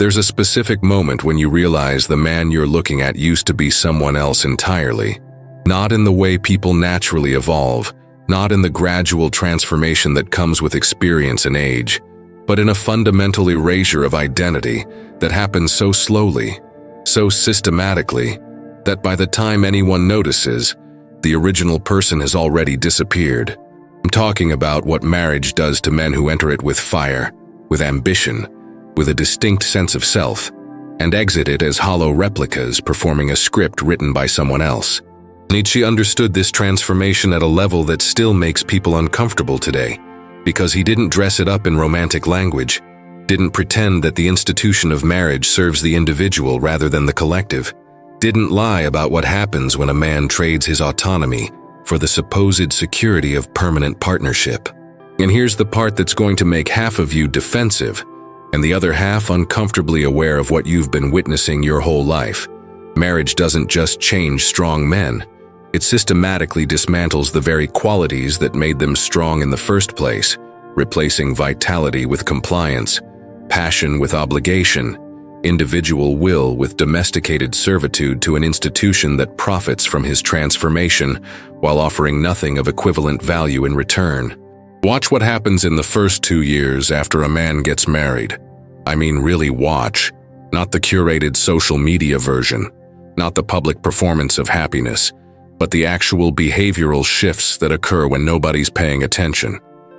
There's a specific moment when you realize the man you're looking at used to be someone else entirely. Not in the way people naturally evolve, not in the gradual transformation that comes with experience and age, but in a fundamental erasure of identity that happens so slowly, so systematically, that by the time anyone notices, the original person has already disappeared. I'm talking about what marriage does to men who enter it with fire, with ambition, with a distinct sense of self, and exit it as hollow replicas performing a script written by someone else. Nietzsche understood this transformation at a level that still makes people uncomfortable today, because he didn't dress it up in romantic language, didn't pretend that the institution of marriage serves the individual rather than the collective, didn't lie about what happens when a man trades his autonomy for the supposed security of permanent partnership. And here's the part that's going to make half of you defensive, and the other half uncomfortably aware of what you've been witnessing your whole life. Marriage doesn't just change strong men. It systematically dismantles the very qualities that made them strong in the first place, replacing vitality with compliance, passion with obligation, individual will with domesticated servitude to an institution that profits from his transformation while offering nothing of equivalent value in return. Watch what happens in the first 2 years after a man gets married. I mean, really watch, not the curated social media version, not the public performance of happiness, but the actual behavioral shifts that occur when nobody's paying attention.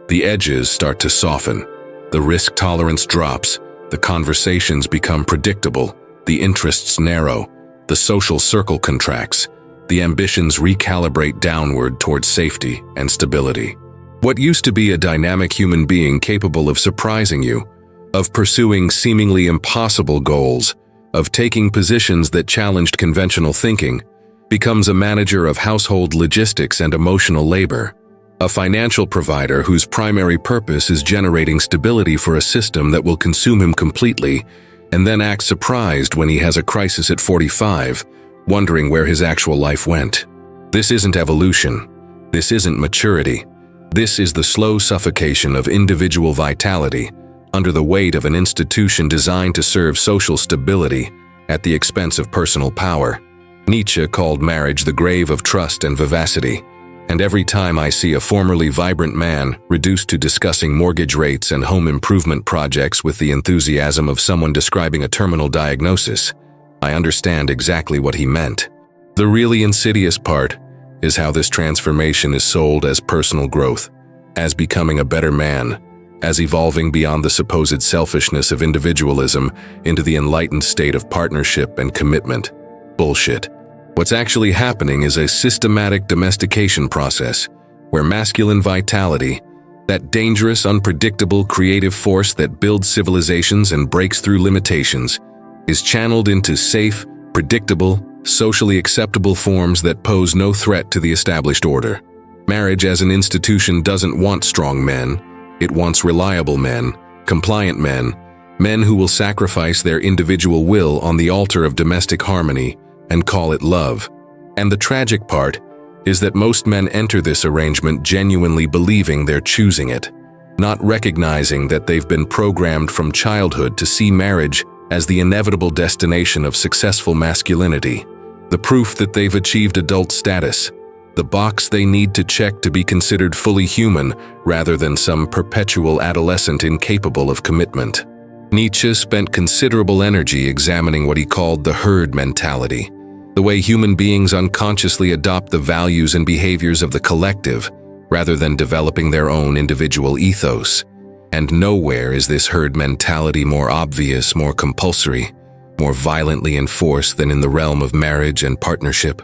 The edges start to soften, the risk tolerance drops, the conversations become predictable, the interests narrow, the social circle contracts, the ambitions recalibrate downward towards safety and stability. What used to be a dynamic human being capable of surprising you, of pursuing seemingly impossible goals, of taking positions that challenged conventional thinking, becomes a manager of household logistics and emotional labor, a financial provider whose primary purpose is generating stability for a system that will consume him completely, and then acts surprised when he has a crisis at 45, wondering where his actual life went. This isn't evolution. This isn't maturity. This is the slow suffocation of individual vitality under the weight of an institution designed to serve social stability at the expense of personal power. Nietzsche called marriage the grave of trust and vivacity, and every time I see a formerly vibrant man reduced to discussing mortgage rates and home improvement projects with the enthusiasm of someone describing a terminal diagnosis, I understand exactly what he meant. The really insidious part is how this transformation is sold as personal growth, as becoming a better man, as evolving beyond the supposed selfishness of individualism into the enlightened state of partnership and commitment. Bullshit. What's actually happening is a systematic domestication process where masculine vitality, that dangerous, unpredictable, creative force that builds civilizations and breaks through limitations, is channeled into safe, predictable, socially acceptable forms that pose no threat to the established order. Marriage as an institution doesn't want strong men. It wants reliable men, compliant men, men who will sacrifice their individual will on the altar of domestic harmony and call it love. And the tragic part is that most men enter this arrangement genuinely believing they're choosing it, not recognizing that they've been programmed from childhood to see marriage as the inevitable destination of successful masculinity, the proof that they've achieved adult status, the box they need to check to be considered fully human rather than some perpetual adolescent incapable of commitment. Nietzsche spent considerable energy examining what he called the herd mentality, the way human beings unconsciously adopt the values and behaviors of the collective rather than developing their own individual ethos. And nowhere is this herd mentality more obvious, more compulsory, more violently enforced than in the realm of marriage and partnership.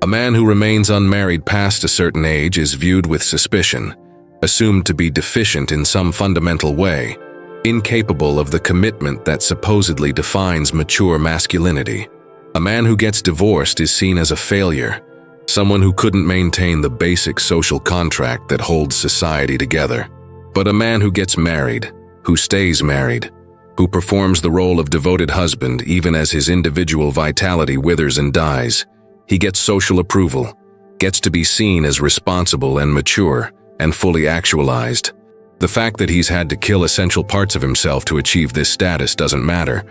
A man who remains unmarried past a certain age is viewed with suspicion, assumed to be deficient in some fundamental way, incapable of the commitment that supposedly defines mature masculinity. A man who gets divorced is seen as a failure, someone who couldn't maintain the basic social contract that holds society together. But a man who gets married, who stays married, who performs the role of devoted husband even as his individual vitality withers and dies, he gets social approval, gets to be seen as responsible and mature and fully actualized. The fact that he's had to kill essential parts of himself to achieve this status doesn't matter.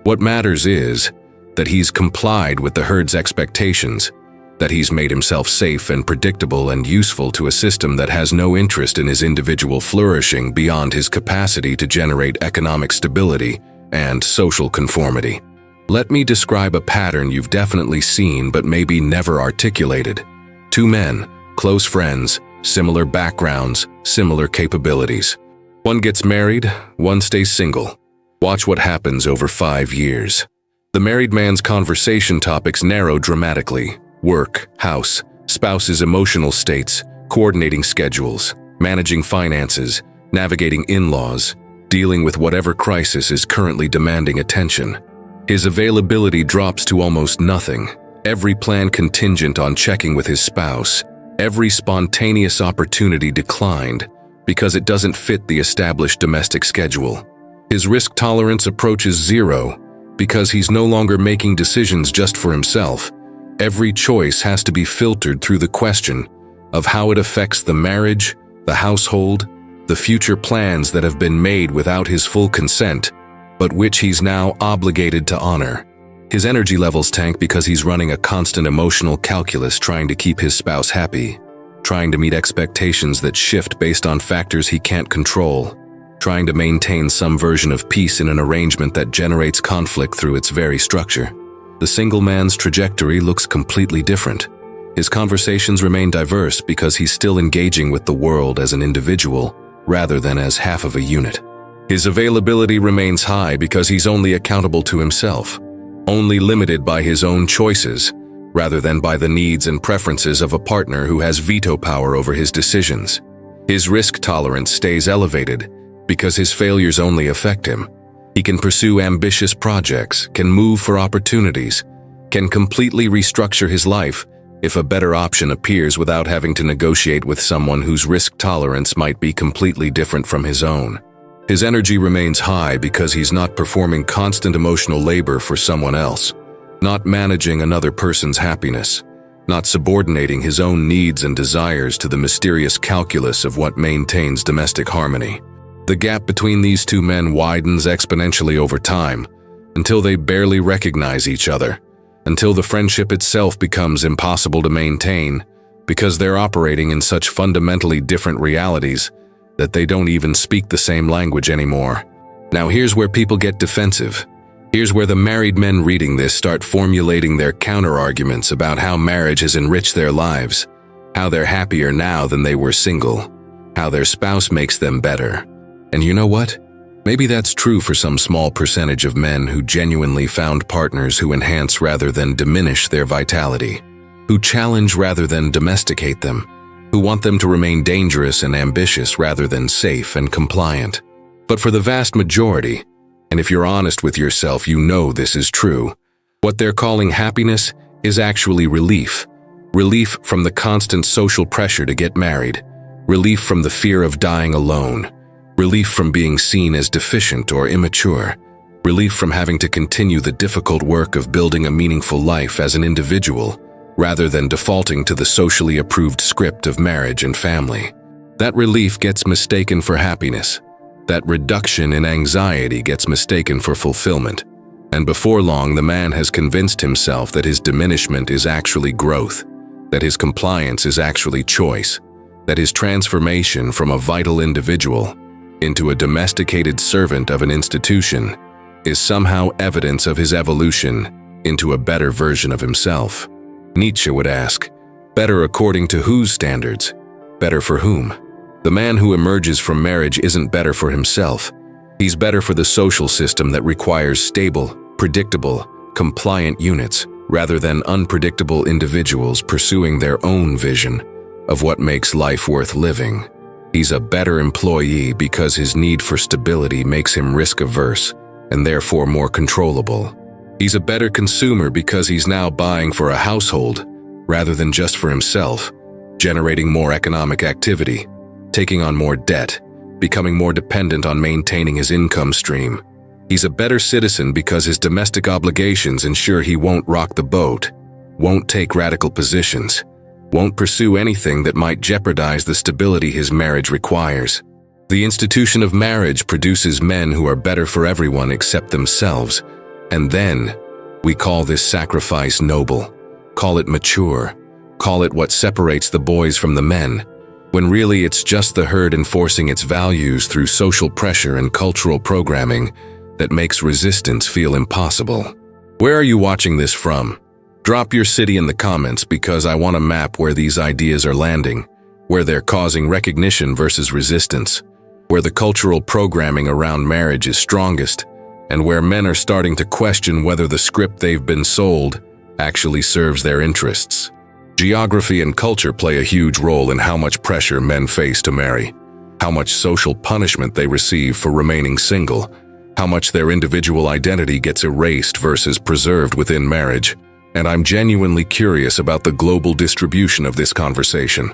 What matters is that he's complied with the herd's expectations, that he's made himself safe and predictable and useful to a system that has no interest in his individual flourishing beyond his capacity to generate economic stability and social conformity. Let me describe a pattern you've definitely seen but maybe never articulated. Two men, close friends, similar backgrounds, similar capabilities. One gets married, one stays single. Watch what happens over 5 years. The married man's conversation topics narrow dramatically. Work, house, spouse's emotional states, coordinating schedules, managing finances, navigating in-laws, dealing with whatever crisis is currently demanding attention. His availability drops to almost nothing, every plan contingent on checking with his spouse, every spontaneous opportunity declined because it doesn't fit the established domestic schedule. His risk tolerance approaches zero because he's no longer making decisions just for himself. Every choice has to be filtered through the question of how it affects the marriage, the household, the future plans that have been made without his full consent, but which he's now obligated to honor. His energy levels tank because he's running a constant emotional calculus trying to keep his spouse happy, trying to meet expectations that shift based on factors he can't control, trying to maintain some version of peace in an arrangement that generates conflict through its very structure. The single man's trajectory looks completely different. His conversations remain diverse because he's still engaging with the world as an individual rather than as half of a unit. His availability remains high because he's only accountable to himself, only limited by his own choices rather than by the needs and preferences of a partner who has veto power over his decisions. His risk tolerance stays elevated because his failures only affect him. He can pursue ambitious projects, can move for opportunities, can completely restructure his life if a better option appears without having to negotiate with someone whose risk tolerance might be completely different from his own. His energy remains high because he's not performing constant emotional labor for someone else, not managing another person's happiness, not subordinating his own needs and desires to the mysterious calculus of what maintains domestic harmony. The gap between these two men widens exponentially over time, until they barely recognize each other, until the friendship itself becomes impossible to maintain because they're operating in such fundamentally different realities that they don't even speak the same language anymore. Now here's where people get defensive. Here's where the married men reading this start formulating their counter-arguments about how marriage has enriched their lives, how they're happier now than they were single, how their spouse makes them better. And you know what? Maybe that's true for some small percentage of men who genuinely found partners who enhance rather than diminish their vitality, who challenge rather than domesticate them, who want them to remain dangerous and ambitious rather than safe and compliant. But for the vast majority, and if you're honest with yourself, you know this is true, what they're calling happiness is actually relief. Relief from the constant social pressure to get married, relief from the fear of dying alone, relief from being seen as deficient or immature, relief from having to continue the difficult work of building a meaningful life as an individual, rather than defaulting to the socially approved script of marriage and family. That relief gets mistaken for happiness. That reduction in anxiety gets mistaken for fulfillment. And before long, the man has convinced himself that his diminishment is actually growth, that his compliance is actually choice, that his transformation from a vital individual into a domesticated servant of an institution is somehow evidence of his evolution into a better version of himself. Nietzsche would ask, better according to whose standards? Better for whom? The man who emerges from marriage isn't better for himself. He's better for the social system that requires stable, predictable, compliant units rather than unpredictable individuals pursuing their own vision of what makes life worth living. He's a better employee because his need for stability makes him risk-averse and therefore more controllable. He's a better consumer because he's now buying for a household rather than just for himself, generating more economic activity, taking on more debt, becoming more dependent on maintaining his income stream. He's a better citizen because his domestic obligations ensure he won't rock the boat, won't take radical positions, won't pursue anything that might jeopardize the stability his marriage requires. The institution of marriage produces men who are better for everyone except themselves, And then, we call this sacrifice noble, call it mature, call it what separates the boys from the men, when really it's just the herd enforcing its values through social pressure and cultural programming that makes resistance feel impossible. Where are you watching this from? Drop your city in the comments because I want to map where these ideas are landing, where they're causing recognition versus resistance, where the cultural programming around marriage is strongest, and where men are starting to question whether the script they've been sold actually serves their interests. Geography and culture play a huge role in how much pressure men face to marry, how much social punishment they receive for remaining single, how much their individual identity gets erased versus preserved within marriage, and I'm genuinely curious about the global distribution of this conversation.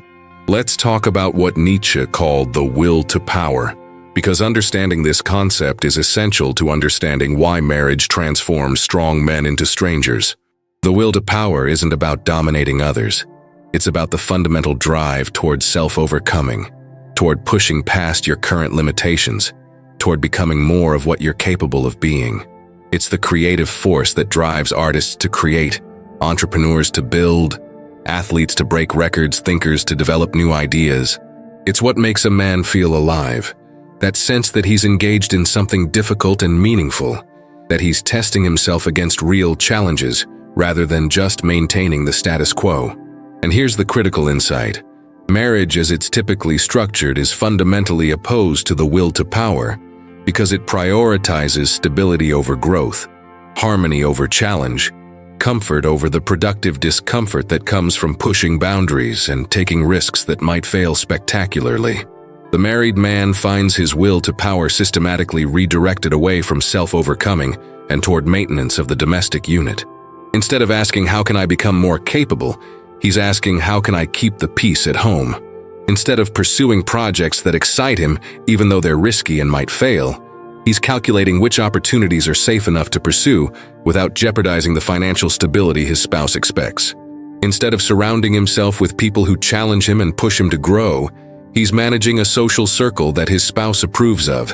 Let's talk about what Nietzsche called the will to power, because understanding this concept is essential to understanding why marriage transforms strong men into strangers. The will to power isn't about dominating others. It's about the fundamental drive toward self-overcoming, toward pushing past your current limitations, toward becoming more of what you're capable of being. It's the creative force that drives artists to create, entrepreneurs to build, athletes to break records, thinkers to develop new ideas. It's what makes a man feel alive, that sense that he's engaged in something difficult and meaningful, that he's testing himself against real challenges rather than just maintaining the status quo. And here's the critical insight. Marriage, as it's typically structured, is fundamentally opposed to the will to power because it prioritizes stability over growth, harmony over challenge, comfort over the productive discomfort that comes from pushing boundaries and taking risks that might fail spectacularly. The married man finds his will to power systematically redirected away from self-overcoming and toward maintenance of the domestic unit. Instead of asking, how can I become more capable, he's asking, how can I keep the peace at home? Instead of pursuing projects that excite him, even though they're risky and might fail, he's calculating which opportunities are safe enough to pursue without jeopardizing the financial stability his spouse expects. Instead of surrounding himself with people who challenge him and push him to grow, he's managing a social circle that his spouse approves of,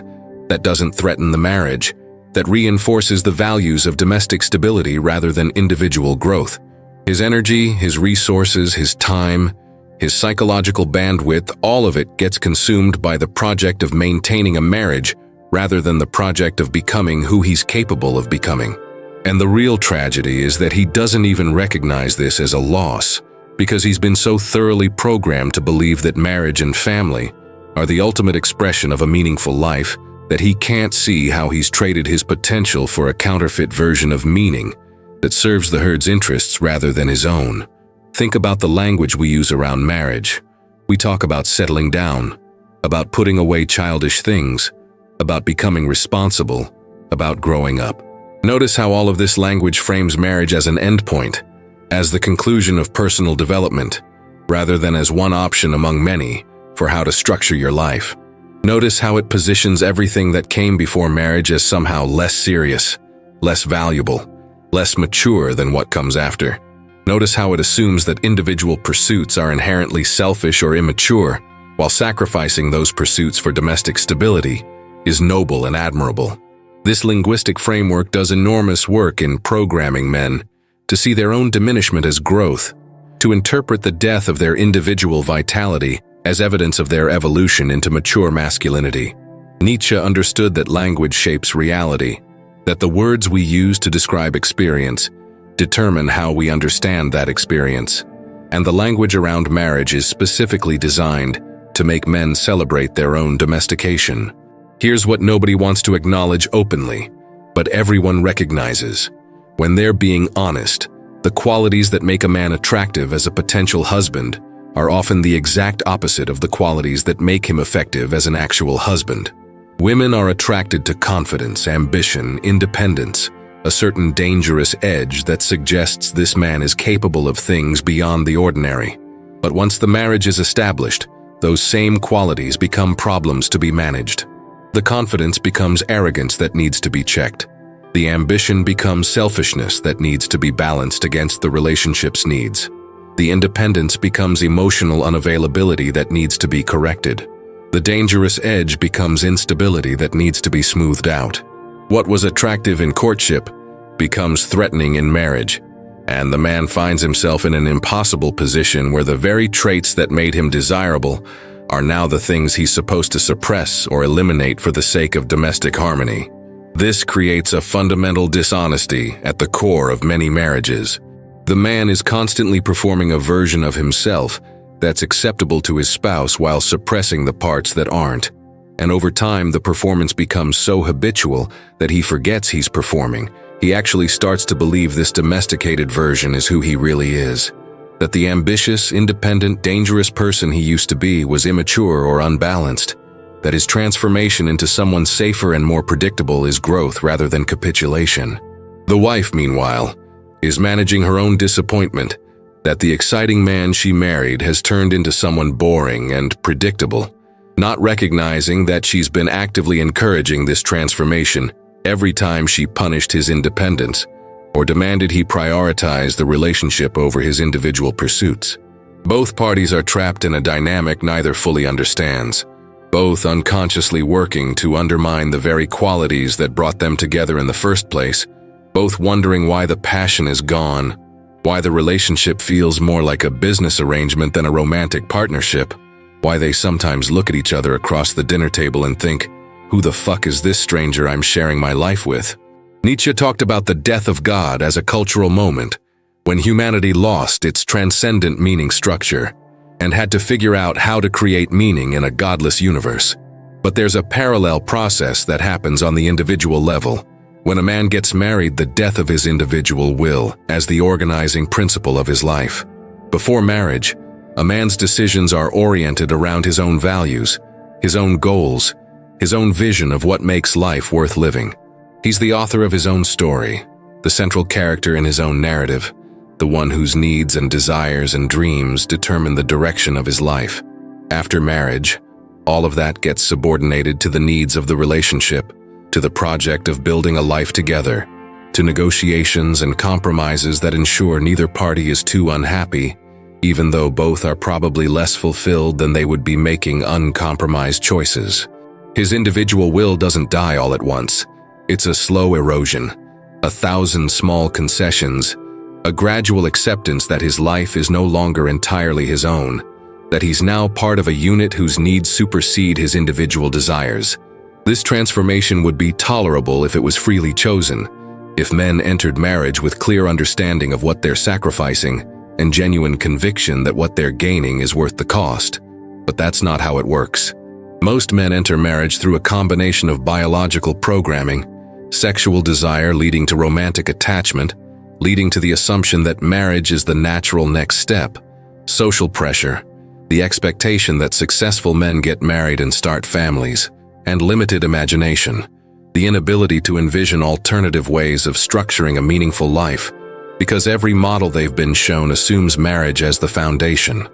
that doesn't threaten the marriage, that reinforces the values of domestic stability rather than individual growth. His energy, his resources, his time, his psychological bandwidth, all of it gets consumed by the project of maintaining a marriage rather than the project of becoming who he's capable of becoming. And the real tragedy is that he doesn't even recognize this as a loss, because he's been so thoroughly programmed to believe that marriage and family are the ultimate expression of a meaningful life that he can't see how he's traded his potential for a counterfeit version of meaning that serves the herd's interests rather than his own. Think about the language we use around marriage. We talk about settling down, about putting away childish things, about becoming responsible, about growing up. Notice how all of this language frames marriage as an endpoint, as the conclusion of personal development, rather than as one option among many for how to structure your life. Notice how it positions everything that came before marriage as somehow less serious, less valuable, less mature than what comes after. Notice how it assumes that individual pursuits are inherently selfish or immature, while sacrificing those pursuits for domestic stability is noble and admirable. This linguistic framework does enormous work in programming men to see their own diminishment as growth, to interpret the death of their individual vitality as evidence of their evolution into mature masculinity. Nietzsche understood that language shapes reality, that the words we use to describe experience determine how we understand that experience, and the language around marriage is specifically designed to make men celebrate their own domestication. Here's what nobody wants to acknowledge openly, but everyone recognizes. When they're being honest, the qualities that make a man attractive as a potential husband are often the exact opposite of the qualities that make him effective as an actual husband. Women are attracted to confidence, ambition, independence, a certain dangerous edge that suggests this man is capable of things beyond the ordinary. But once the marriage is established, those same qualities become problems to be managed. The confidence becomes arrogance that needs to be checked. The ambition becomes selfishness that needs to be balanced against the relationship's needs. The independence becomes emotional unavailability that needs to be corrected. The dangerous edge becomes instability that needs to be smoothed out. What was attractive in courtship becomes threatening in marriage, and the man finds himself in an impossible position where the very traits that made him desirable are now the things he's supposed to suppress or eliminate for the sake of domestic harmony. This creates a fundamental dishonesty at the core of many marriages. The man is constantly performing a version of himself that's acceptable to his spouse while suppressing the parts that aren't. And over time, the performance becomes so habitual that he forgets he's performing. He actually starts to believe this domesticated version is who he really is. That the ambitious, independent, dangerous person he used to be was immature or unbalanced. That his transformation into someone safer and more predictable is growth rather than capitulation. The wife, meanwhile, is managing her own disappointment that the exciting man she married has turned into someone boring and predictable, not recognizing that she's been actively encouraging this transformation every time she punished his independence or demanded he prioritize the relationship over his individual pursuits. Both parties are trapped in a dynamic neither fully understands, both unconsciously working to undermine the very qualities that brought them together in the first place, both wondering why the passion is gone, why the relationship feels more like a business arrangement than a romantic partnership, why they sometimes look at each other across the dinner table and think, who the fuck is this stranger I'm sharing my life with? Nietzsche talked about the death of God as a cultural moment, when humanity lost its transcendent meaning structure and had to figure out how to create meaning in a godless universe. But there's a parallel process that happens on the individual level. When a man gets married, the death of his individual will as the organizing principle of his life. Before marriage, a man's decisions are oriented around his own values, his own goals, his own vision of what makes life worth living. He's the author of his own story, the central character in his own narrative, the one whose needs and desires and dreams determine the direction of his life. After marriage, all of that gets subordinated to the needs of the relationship, to the project of building a life together, to negotiations and compromises that ensure neither party is too unhappy, even though both are probably less fulfilled than they would be making uncompromised choices. His individual will doesn't die all at once. It's a slow erosion, 1,000 small concessions, a gradual acceptance that his life is no longer entirely his own, that he's now part of a unit whose needs supersede his individual desires. This transformation would be tolerable if it was freely chosen, if men entered marriage with clear understanding of what they're sacrificing and genuine conviction that what they're gaining is worth the cost. But that's not how it works. Most men enter marriage through a combination of biological programming, sexual desire leading to romantic attachment, leading to the assumption that marriage is the natural next step, social pressure, the expectation that successful men get married and start families, and limited imagination, the inability to envision alternative ways of structuring a meaningful life, because every model they've been shown assumes marriage as the foundation.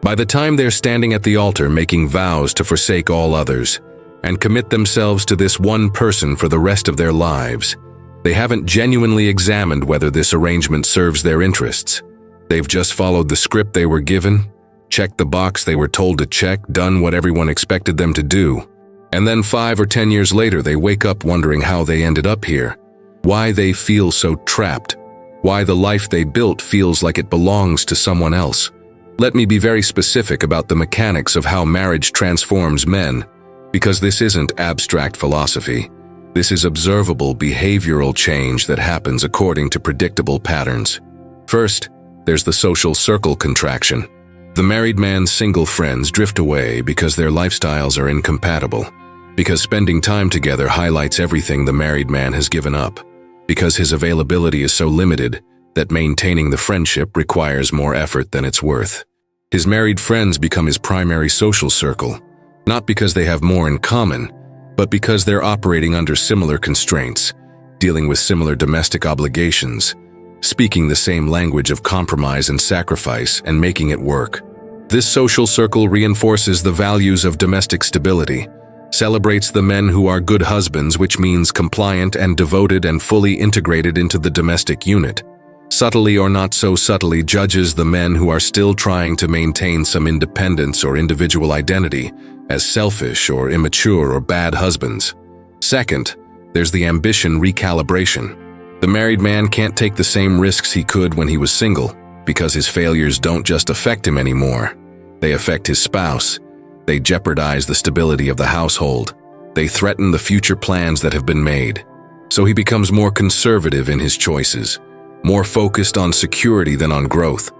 By the time they're standing at the altar making vows to forsake all others and commit themselves to this one person for the rest of their lives, they haven't genuinely examined whether this arrangement serves their interests. They've just followed the script they were given, checked the box they were told to check, done what everyone expected them to do. And then 5 or 10 years later, they wake up wondering how they ended up here, why they feel so trapped, why the life they built feels like it belongs to someone else. Let me be very specific about the mechanics of how marriage transforms men, because this isn't abstract philosophy. This is observable behavioral change that happens according to predictable patterns. First, there's the social circle contraction. The married man's single friends drift away because their lifestyles are incompatible, because spending time together highlights everything the married man has given up, because his availability is so limited that maintaining the friendship requires more effort than it's worth. His married friends become his primary social circle, not because they have more in common, but because they're operating under similar constraints, dealing with similar domestic obligations, speaking the same language of compromise and sacrifice, and making it work. This social circle reinforces the values of domestic stability, celebrates the men who are good husbands, which means compliant and devoted and fully integrated into the domestic unit, subtly or not so subtly judges the men who are still trying to maintain some independence or individual identity as selfish or immature or bad husbands. Second, there's the ambition recalibration. The married man can't take the same risks he could when he was single, because his failures don't just affect him anymore. They affect his spouse. They jeopardize the stability of the household. They threaten the future plans that have been made. So he becomes more conservative in his choices, more focused on security than on growth,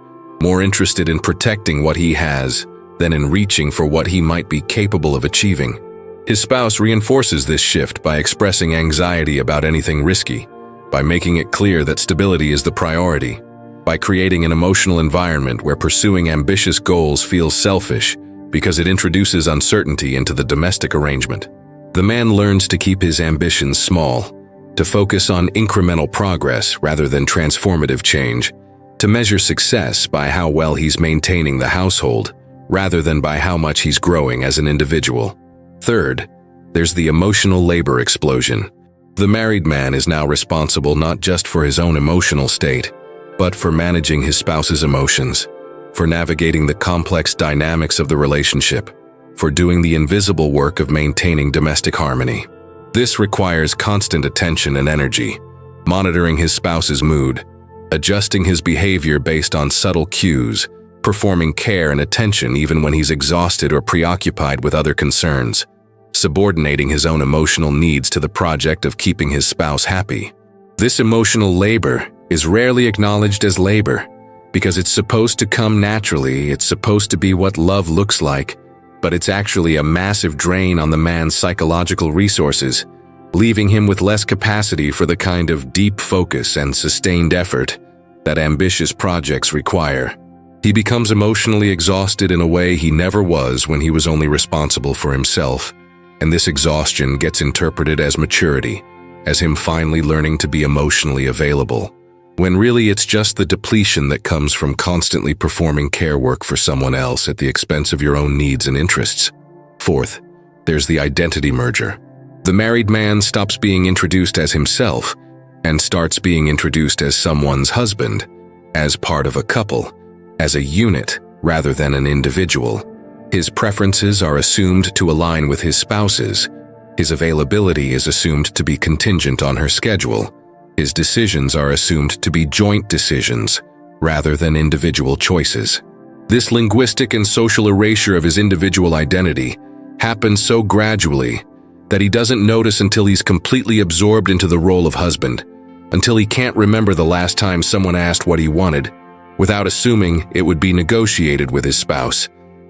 more interested in protecting what he has than in reaching for what he might be capable of achieving. His spouse reinforces this shift by expressing anxiety about anything risky, by making it clear that stability is the priority, by creating an emotional environment where pursuing ambitious goals feels selfish because it introduces uncertainty into the domestic arrangement. The man learns to keep his ambitions small, to focus on incremental progress rather than transformative change, to measure success by how well he's maintaining the household rather than by how much he's growing as an individual. Third, there's the emotional labor explosion. The married man is now responsible not just for his own emotional state, but for managing his spouse's emotions, for navigating the complex dynamics of the relationship, for doing the invisible work of maintaining domestic harmony. This requires constant attention and energy, monitoring his spouse's mood, adjusting his behavior based on subtle cues, performing care and attention even when he's exhausted or preoccupied with other concerns, subordinating his own emotional needs to the project of keeping his spouse happy. This emotional labor is rarely acknowledged as labor because it's supposed to come naturally, it's supposed to be what love looks like, but it's actually a massive drain on the man's psychological resources, leaving him with less capacity for the kind of deep focus and sustained effort that ambitious projects require. He becomes emotionally exhausted in a way he never was when he was only responsible for himself, and this exhaustion gets interpreted as maturity, as him finally learning to be emotionally available, when really it's just the depletion that comes from constantly performing care work for someone else at the expense of your own needs and interests. Fourth, there's the identity merger. The married man stops being introduced as himself and starts being introduced as someone's husband, as part of a couple, as a unit rather than an individual. His preferences are assumed to align with his spouse's. His availability is assumed to be contingent on her schedule. His decisions are assumed to be joint decisions rather than individual choices. This linguistic and social erasure of his individual identity happens so gradually that he doesn't notice until he's completely absorbed into the role of husband, until he can't remember the last time someone asked what he wanted, without assuming it would be negotiated with his spouse,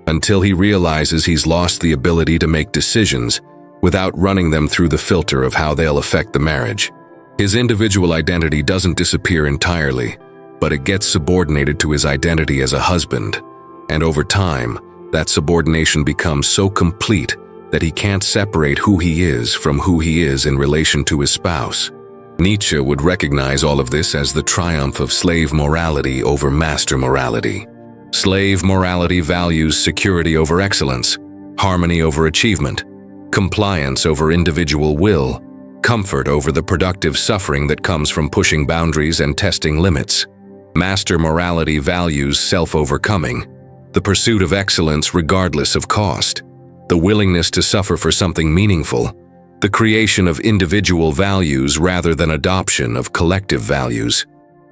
until he realizes he's lost the ability to make decisions without running them through the filter of how they'll affect the marriage. His individual identity doesn't disappear entirely, but it gets subordinated to his identity as a husband, and over time, that subordination becomes so complete that he can't separate who he is from who he is in relation to his spouse. Nietzsche would recognize all of this as the triumph of slave morality over master morality. Slave morality values security over excellence, harmony over achievement, compliance over individual will, comfort over the productive suffering that comes from pushing boundaries and testing limits. Master morality values self-overcoming, the pursuit of excellence regardless of cost, the willingness to suffer for something meaningful, the creation of individual values rather than adoption of collective values.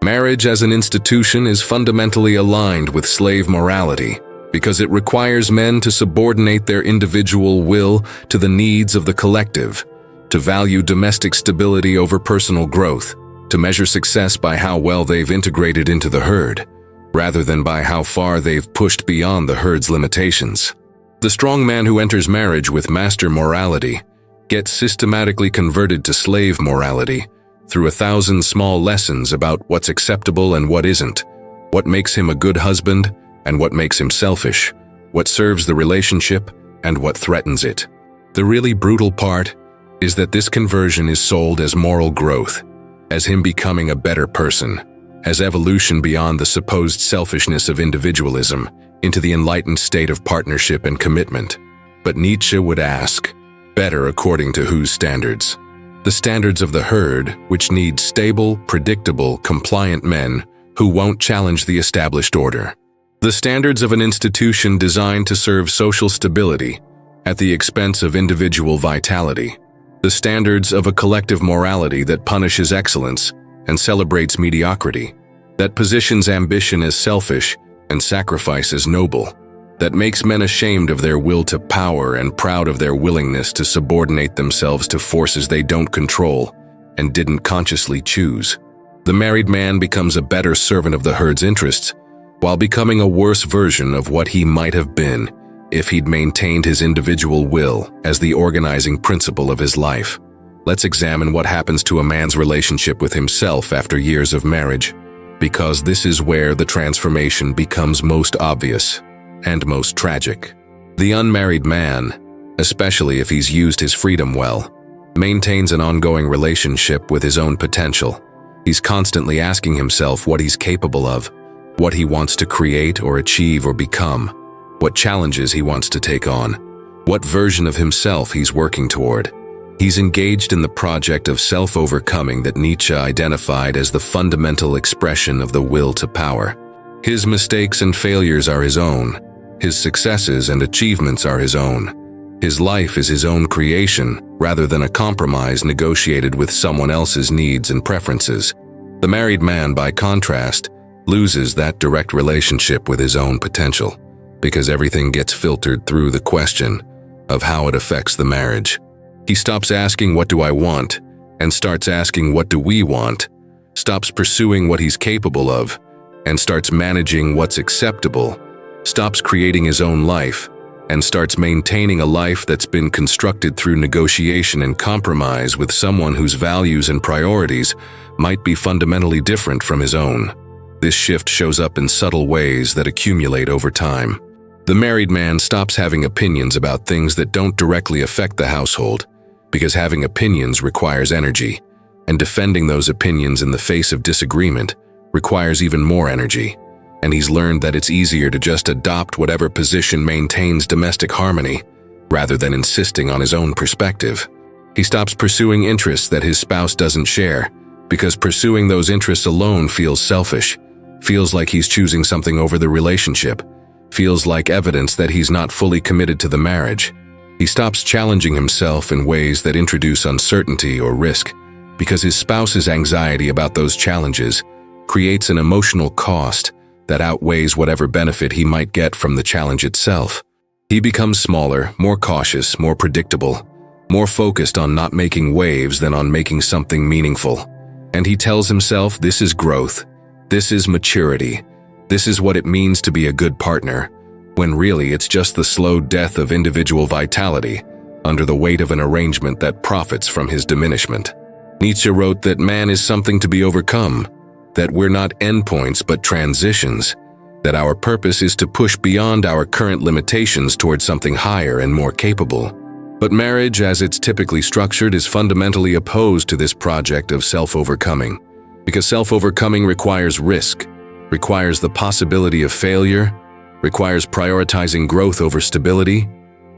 Marriage as an institution is fundamentally aligned with slave morality because it requires men to subordinate their individual will to the needs of the collective, to value domestic stability over personal growth, to measure success by how well they've integrated into the herd, rather than by how far they've pushed beyond the herd's limitations. The strong man who enters marriage with master morality gets systematically converted to slave morality through 1,000 small lessons about what's acceptable and what isn't, what makes him a good husband and what makes him selfish, what serves the relationship and what threatens it. The really brutal part is that this conversion is sold as moral growth, as him becoming a better person, as evolution beyond the supposed selfishness of individualism into the enlightened state of partnership and commitment. But Nietzsche would ask, better according to whose standards? The standards of the herd, which needs stable, predictable, compliant men who won't challenge the established order. The standards of an institution designed to serve social stability at the expense of individual vitality. The standards of a collective morality that punishes excellence and celebrates mediocrity, that positions ambition as selfish and sacrifice as noble, that makes men ashamed of their will to power and proud of their willingness to subordinate themselves to forces they don't control and didn't consciously choose. The married man becomes a better servant of the herd's interests, while becoming a worse version of what he might have been if he'd maintained his individual will as the organizing principle of his life. Let's examine what happens to a man's relationship with himself after years of marriage, because this is where the transformation becomes most obvious and most tragic. The unmarried man, especially if he's used his freedom well, maintains an ongoing relationship with his own potential. He's constantly asking himself what he's capable of, what he wants to create or achieve or become, what challenges he wants to take on, what version of himself he's working toward. He's engaged in the project of self-overcoming that Nietzsche identified as the fundamental expression of the will to power. His mistakes and failures are his own. His successes and achievements are his own. His life is his own creation, rather than a compromise negotiated with someone else's needs and preferences. The married man, by contrast, loses that direct relationship with his own potential, because everything gets filtered through the question of how it affects the marriage. He stops asking, "What do I want?" and starts asking, "What do we want?" Stops pursuing what he's capable of and starts managing what's acceptable. Stops creating his own life and starts maintaining a life that's been constructed through negotiation and compromise with someone whose values and priorities might be fundamentally different from his own. This shift shows up in subtle ways that accumulate over time. The married man stops having opinions about things that don't directly affect the household, because having opinions requires energy, and defending those opinions in the face of disagreement requires even more energy. And he's learned that it's easier to just adopt whatever position maintains domestic harmony, rather than insisting on his own perspective. He stops pursuing interests that his spouse doesn't share, because pursuing those interests alone feels selfish, feels like he's choosing something over the relationship, feels like evidence that he's not fully committed to the marriage. He stops challenging himself in ways that introduce uncertainty or risk, because his spouse's anxiety about those challenges creates an emotional cost that outweighs whatever benefit he might get from the challenge itself. He becomes smaller, more cautious, more predictable, more focused on not making waves than on making something meaningful. And he tells himself this is growth, this is maturity, this is what it means to be a good partner, when really it's just the slow death of individual vitality under the weight of an arrangement that profits from his diminishment. Nietzsche wrote that man is something to be overcome, that we're not endpoints but transitions, that our purpose is to push beyond our current limitations towards something higher and more capable. But marriage, as it's typically structured, is fundamentally opposed to this project of self-overcoming, because self-overcoming requires risk, requires the possibility of failure, requires prioritizing growth over stability,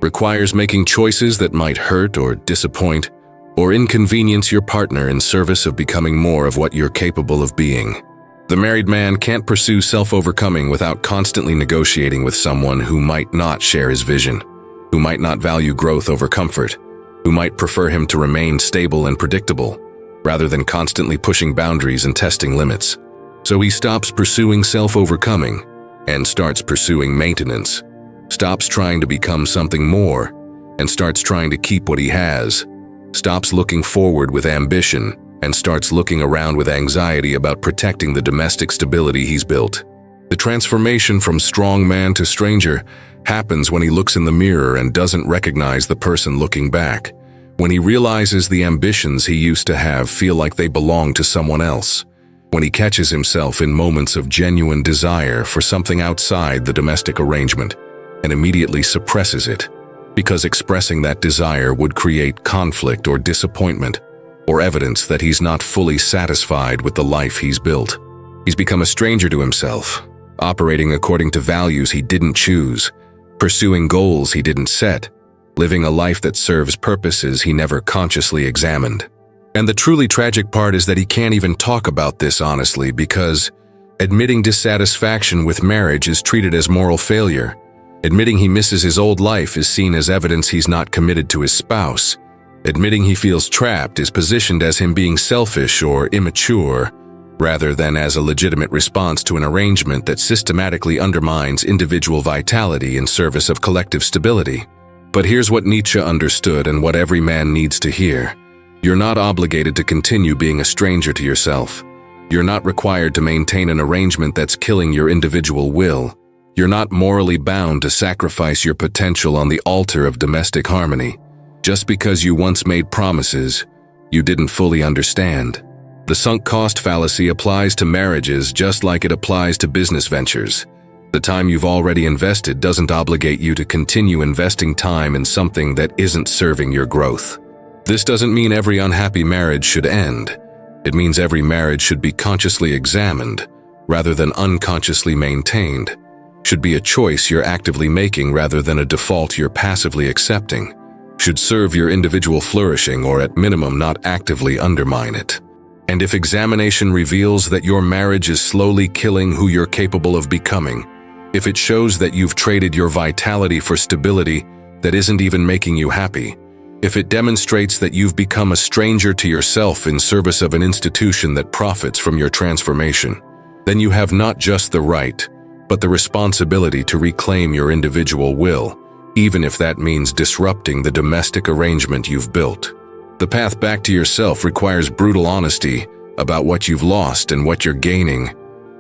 requires making choices that might hurt or disappoint, or inconvenience your partner in service of becoming more of what you're capable of being. The married man can't pursue self-overcoming without constantly negotiating with someone who might not share his vision, who might not value growth over comfort, who might prefer him to remain stable and predictable, rather than constantly pushing boundaries and testing limits. So he stops pursuing self-overcoming and starts pursuing maintenance, stops trying to become something more and starts trying to keep what he has, stops looking forward with ambition and starts looking around with anxiety about protecting the domestic stability he's built. The transformation from strong man to stranger happens when he looks in the mirror and doesn't recognize the person looking back, when he realizes the ambitions he used to have feel like they belong to someone else, when he catches himself in moments of genuine desire for something outside the domestic arrangement and immediately suppresses it, because expressing that desire would create conflict or disappointment, or evidence that he's not fully satisfied with the life he's built. He's become a stranger to himself, operating according to values he didn't choose, pursuing goals he didn't set, living a life that serves purposes he never consciously examined. And the truly tragic part is that he can't even talk about this honestly, because admitting dissatisfaction with marriage is treated as moral failure. Admitting he misses his old life is seen as evidence he's not committed to his spouse. Admitting he feels trapped is positioned as him being selfish or immature, rather than as a legitimate response to an arrangement that systematically undermines individual vitality in service of collective stability. But here's what Nietzsche understood and what every man needs to hear. You're not obligated to continue being a stranger to yourself. You're not required to maintain an arrangement that's killing your individual will. You're not morally bound to sacrifice your potential on the altar of domestic harmony. Just because you once made promises you didn't fully understand. The sunk cost fallacy applies to marriages just like it applies to business ventures. The time you've already invested doesn't obligate you to continue investing time in something that isn't serving your growth. This doesn't mean every unhappy marriage should end. It means every marriage should be consciously examined, rather than unconsciously maintained. Should be a choice you're actively making rather than a default you're passively accepting. Should serve your individual flourishing or at minimum not actively undermine it. And if examination reveals that your marriage is slowly killing who you're capable of becoming, if it shows that you've traded your vitality for stability that isn't even making you happy, if it demonstrates that you've become a stranger to yourself in service of an institution that profits from your transformation, then you have not just the right, but the responsibility to reclaim your individual will, even if that means disrupting the domestic arrangement you've built. The path back to yourself requires brutal honesty about what you've lost and what you're gaining,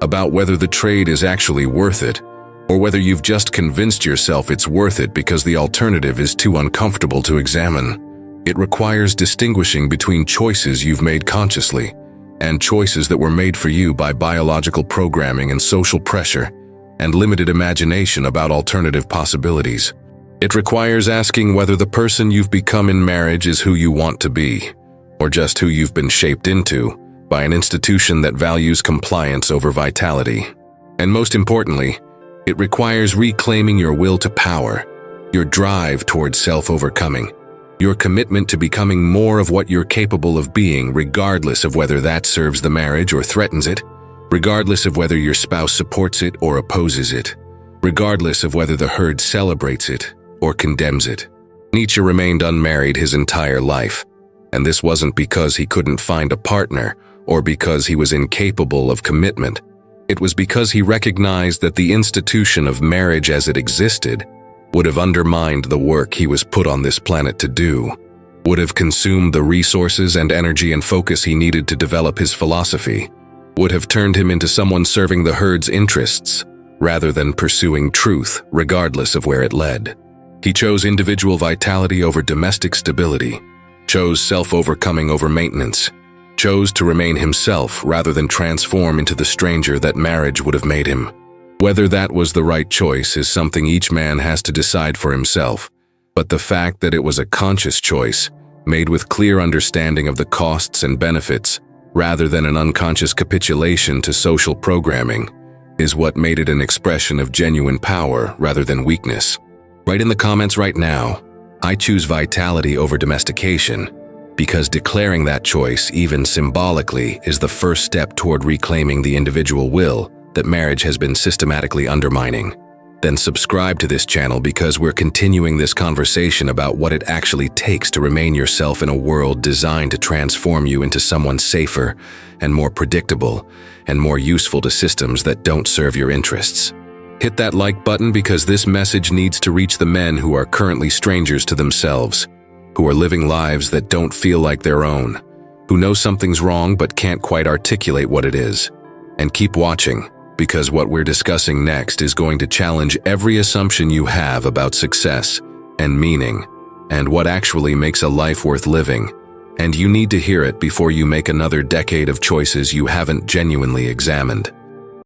about whether the trade is actually worth it, or whether you've just convinced yourself it's worth it because the alternative is too uncomfortable to examine. It requires distinguishing between choices you've made consciously and choices that were made for you by biological programming and social pressure and limited imagination about alternative possibilities. It requires asking whether the person you've become in marriage is who you want to be, or just who you've been shaped into by an institution that values compliance over vitality. And most importantly, it requires reclaiming your will to power, your drive towards self-overcoming, your commitment to becoming more of what you're capable of being regardless of whether that serves the marriage or threatens it, regardless of whether your spouse supports it or opposes it, regardless of whether the herd celebrates it or condemns it. Nietzsche remained unmarried his entire life, and this wasn't because he couldn't find a partner or because he was incapable of commitment. It was because he recognized that the institution of marriage as it existed would have undermined the work he was put on this planet to do, would have consumed the resources and energy and focus he needed to develop his philosophy, would have turned him into someone serving the herd's interests rather than pursuing truth regardless of where it led. He chose individual vitality over domestic stability, chose self-overcoming over maintenance, chose to remain himself rather than transform into the stranger that marriage would have made him. Whether that was the right choice is something each man has to decide for himself, but the fact that it was a conscious choice, made with clear understanding of the costs and benefits, rather than an unconscious capitulation to social programming, is what made it an expression of genuine power rather than weakness. Write in the comments right now, I choose vitality over domestication, because declaring that choice, even symbolically, is the first step toward reclaiming the individual will that marriage has been systematically undermining. Then subscribe to this channel because we're continuing this conversation about what it actually takes to remain yourself in a world designed to transform you into someone safer and more predictable and more useful to systems that don't serve your interests. Hit that like button because this message needs to reach the men who are currently strangers to themselves, who are living lives that don't feel like their own, who know something's wrong but can't quite articulate what it is. And keep watching, because what we're discussing next is going to challenge every assumption you have about success and meaning, and what actually makes a life worth living. And you need to hear it before you make another decade of choices you haven't genuinely examined.